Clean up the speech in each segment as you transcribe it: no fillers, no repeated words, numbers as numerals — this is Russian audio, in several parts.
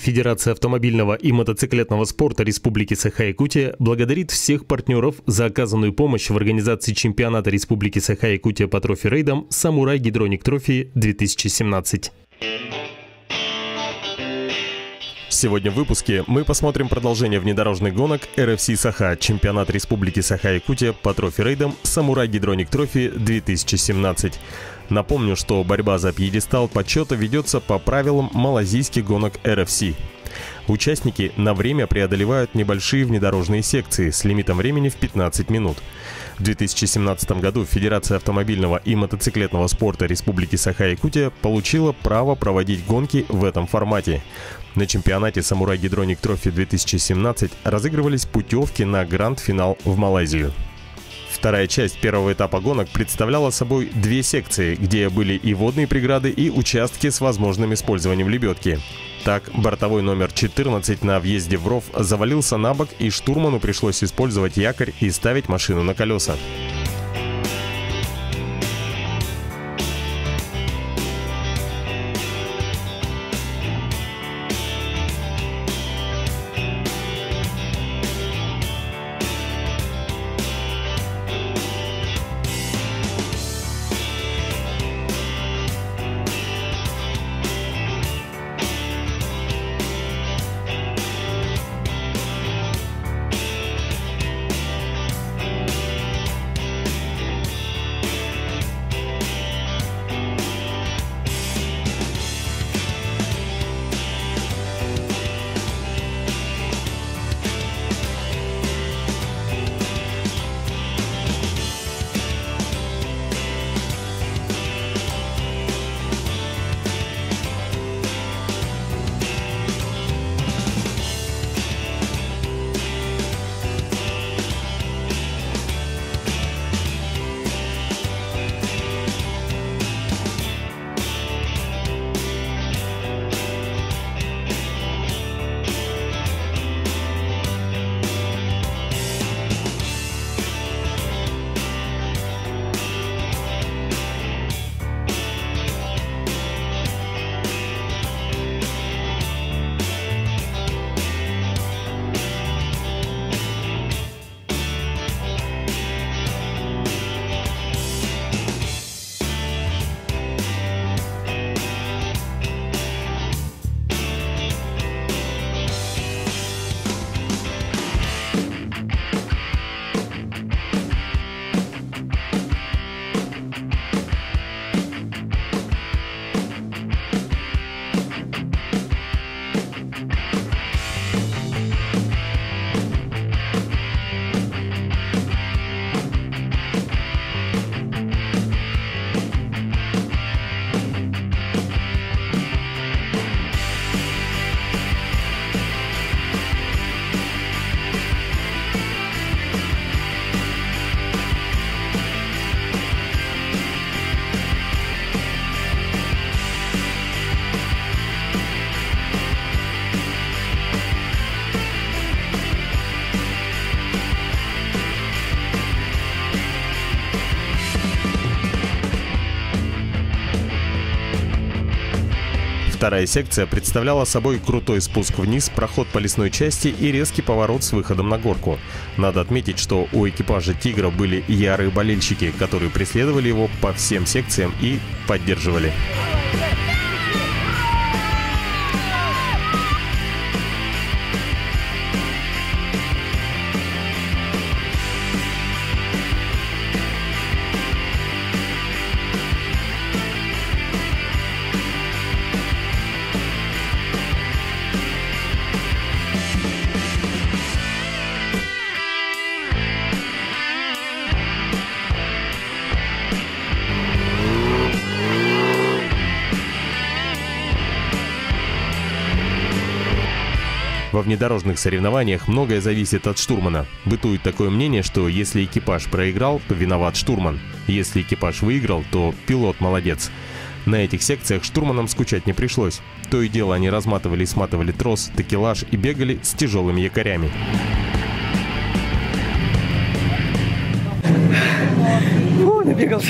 Федерация автомобильного и мотоциклетного спорта Республики Саха-Якутия благодарит всех партнеров за оказанную помощь в организации чемпионата Республики Саха-Якутия по трофи-рейдам «Самурай Гидроник Трофи-2017». Сегодня в выпуске мы посмотрим продолжение внедорожных гонок RFC Саха, чемпионат Республики Саха-Якутия по трофи-рейдам «Самурай Гидроник Трофи-2017». Напомню, что борьба за пьедестал почета ведется по правилам малазийских гонок RFC. Участники на время преодолевают небольшие внедорожные секции с лимитом времени в 15 минут. В 2017 году Федерация автомобильного и мотоциклетного спорта Республики Саха-Якутия получила право проводить гонки в этом формате. На чемпионате «Самурай Гидроник Трофи-2017» разыгрывались путевки на гранд-финал в Малайзию. Вторая часть первого этапа гонок представляла собой две секции, где были и водные преграды, и участки с возможным использованием лебедки. Так, бортовой номер 14 на въезде в ров завалился на бок, и штурману пришлось использовать якорь и ставить машину на колеса. Вторая секция представляла собой крутой спуск вниз, проход по лесной части и резкий поворот с выходом на горку. Надо отметить, что у экипажа «Тигра» были ярые болельщики, которые преследовали его по всем секциям и поддерживали. Во внедорожных соревнованиях многое зависит от штурмана. Бытует такое мнение, что если экипаж проиграл, то виноват штурман. Если экипаж выиграл, то пилот молодец. На этих секциях штурманам скучать не пришлось. То и дело они разматывали и сматывали трос, такелаж и бегали с тяжелыми якорями. Фу, набегался.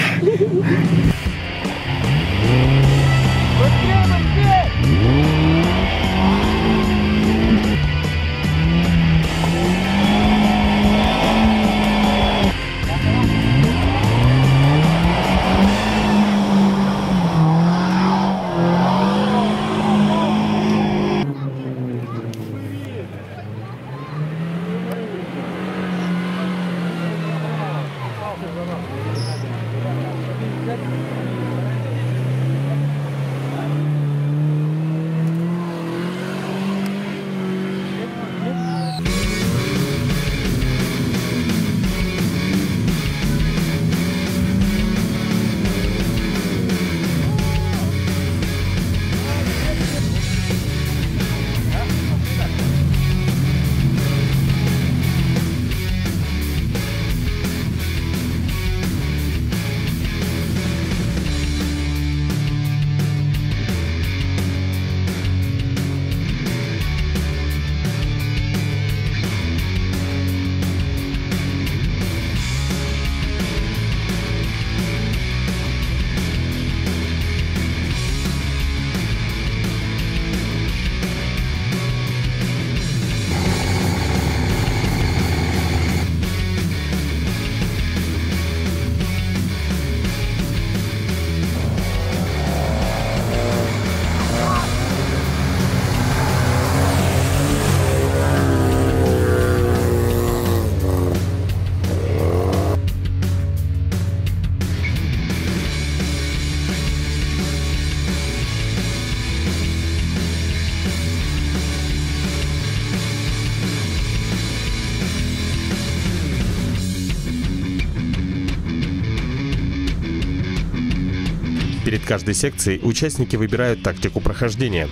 Перед каждой секцией участники выбирают тактику прохождения.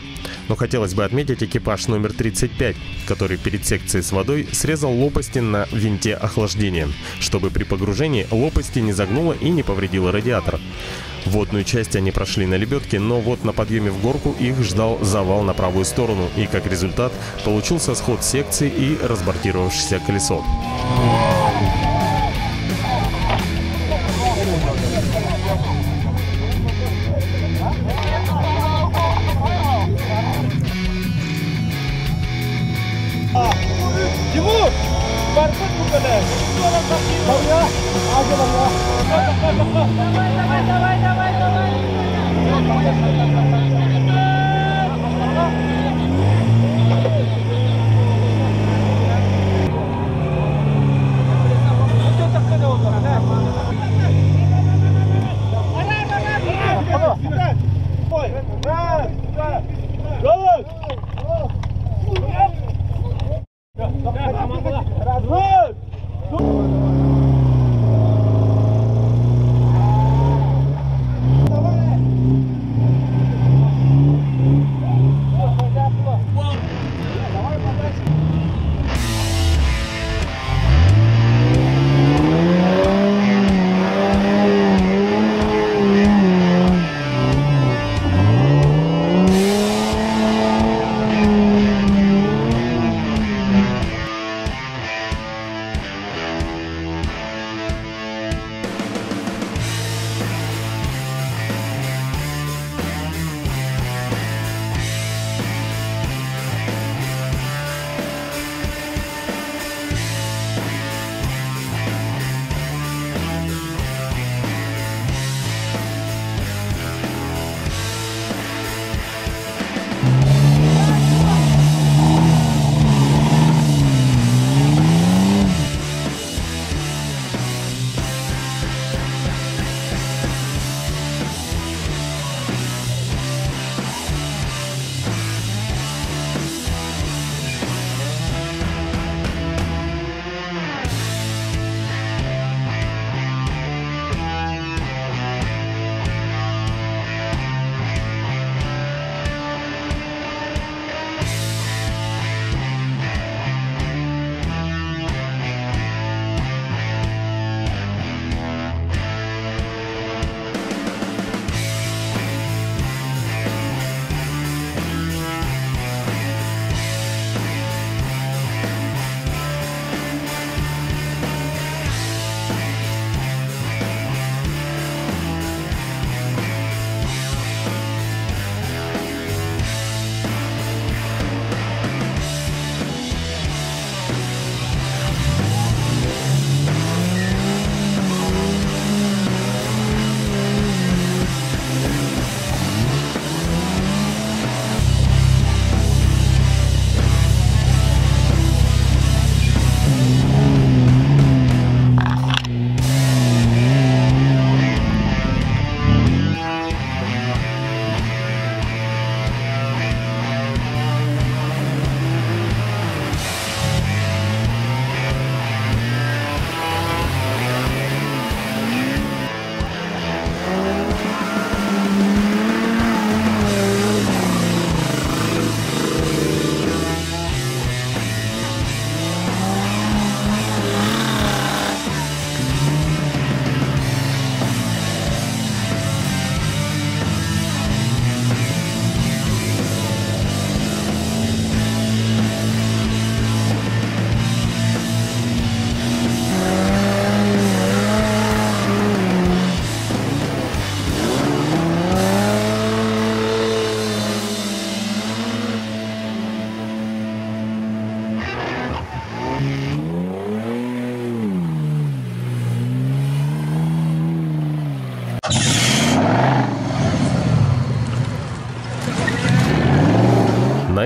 Но хотелось бы отметить экипаж номер 35, который перед секцией с водой срезал лопасти на винте охлаждения, чтобы при погружении лопасти не загнуло и не повредило радиатор. Водную часть они прошли на лебедке, но вот на подъеме в горку их ждал завал на правую сторону, и как результат получился сход секции и разбортировавшееся колесо. Тимур! Барбут буганы!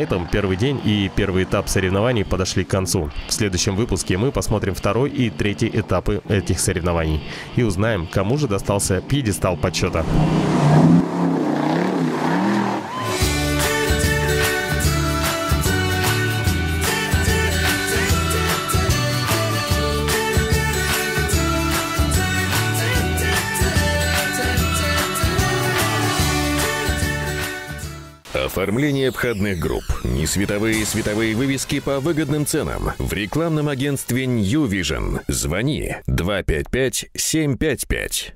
этом первый день и первый этап соревнований подошли к концу. В следующем выпуске мы посмотрим второй и третий этапы этих соревнований и узнаем, кому же достался пьедестал почета. Оформление обходных групп, несветовые и световые вывески по выгодным ценам в рекламном агентстве New Vision. Звони 255 755.